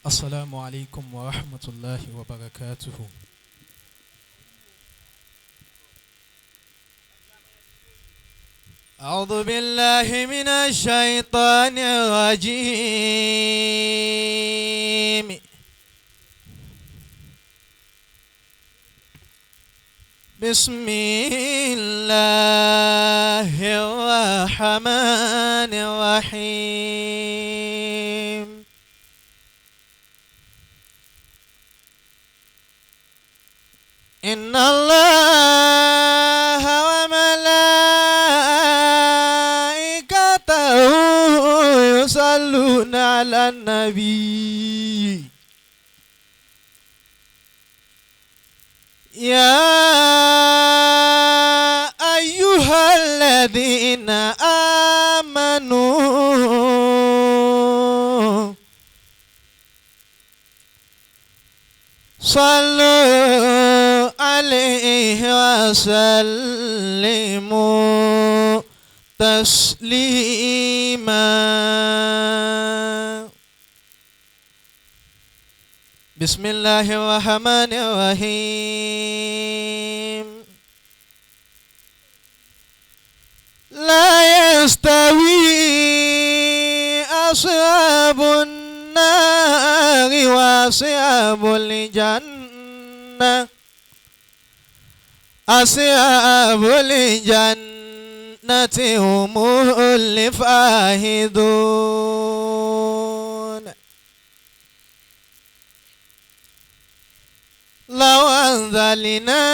السلام عليكم ورحمة الله وبركاته. أعوذ بالله من الشيطان الرجيم. بسم الله الرحمن الرحيم. إن الله وملائكته يصلون على النبي يا أيها الذين آمنوا صلوا عليه وسلموا تسليما. بسم الله الرحمن الرحيم. لا يستوي أصحاب النار وأصحاب الجنة. أصحاب الجنة هم الفائزون. لو أنزلنا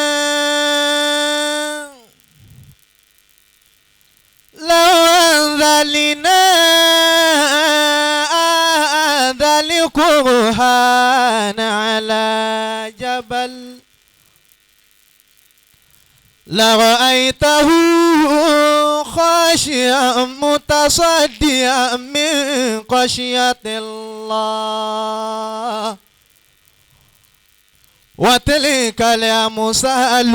هذا القرآن على جبل لرأيته خاشعا متصدعا من خشية الله. وتلك الأمثال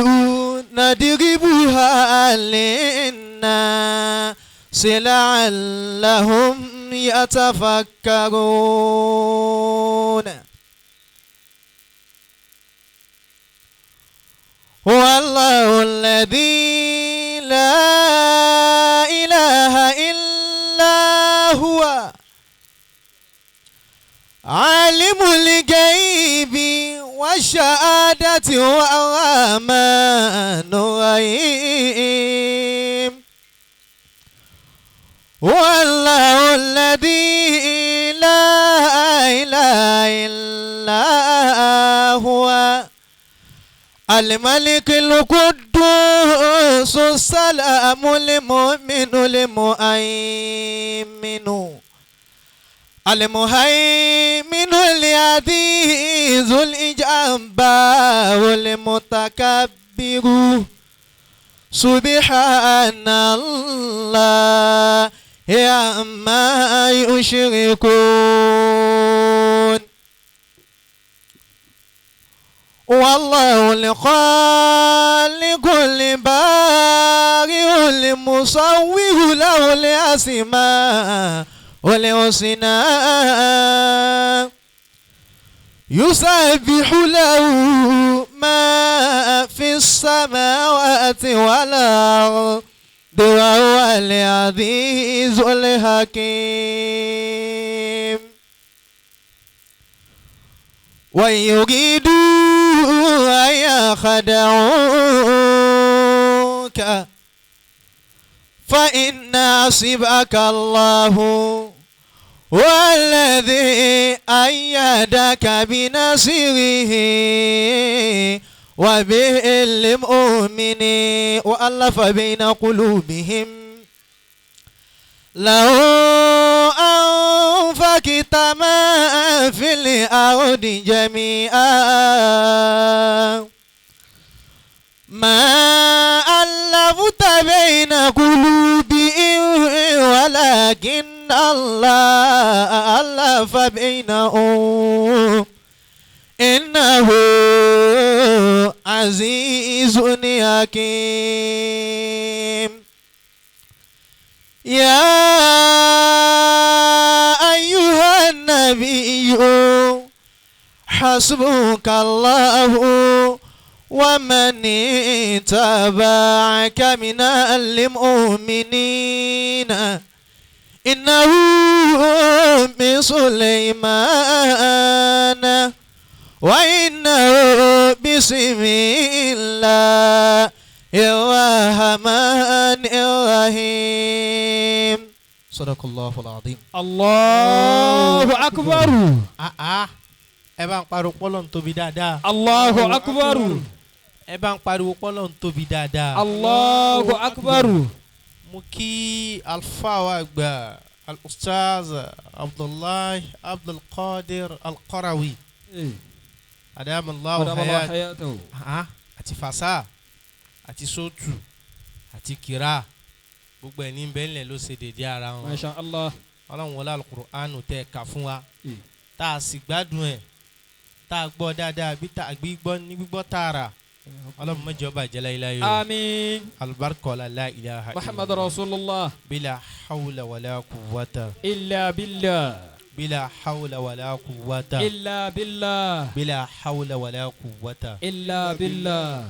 نضربها للناس لعلهم يتفكرون. هو الله الذي لا إله إلا هو عالم الغيب والشهادة هو الرحمن الرحيم. هو الله الذي لا إله إلا هو الملك القدوس السلام المؤمن المهيمن العزيز الجبار المتكبر. سبحان الله عما يشركون. والله الخالق البارئ المصور له الأسماء الحسنى يسبح له ما في السماوات والأرض وهو العزيز الحكيم. وإن يريدوا أن يخدعوك فإن حسبك الله والذي أيدك بنصره وبالمؤمنين وألف بين قلوبهم. لو أنفقت ما في الأرض جميعا ما ألفت بين قلوبهم ولكن الله ألف بينهم إنه عزيز حكيم. يا أيها النبي حسبك الله ومن اتبعك من المؤمنين إنه من سليمان وإنه بسم الله الرحمن الرحيم صدق الله العظيم. Allahu akbar. ẹ bá ń pariwo pọ́lọ́ ń tóbi dáadáa. Allahu akbar. ẹ bá ń pariwo pọ́lọ́ ń tóbi dáadáa. Allahu akbar. mo kí alfa wa àgbà al-ustaz abdullahi abdulqadir al-qarawi adamallahu hayatahu àti fasa àti sotu àti kira gbogbo ẹni bẹ́ẹ̀lẹ̀ ló ṣe dédé ara wọn. Masha Allah. ọlọ́run wọlé al-Qur'anu tẹ́ ká fún wa tá a sì gbádùn ẹ̀ tá a gbọ́ dáadáa bí tá a gbọ́ ní gbígbọ́ tààrà ọlọ́run má jẹ́ ó bàjẹ́ láyé. Àmín. albarka la ilaha illallah Muhammad Rasulullah. bila hawla wala quwwata Illa billah. bila hawla wala quwwata Illa billah. bila hawla wala quwwata Illa billah.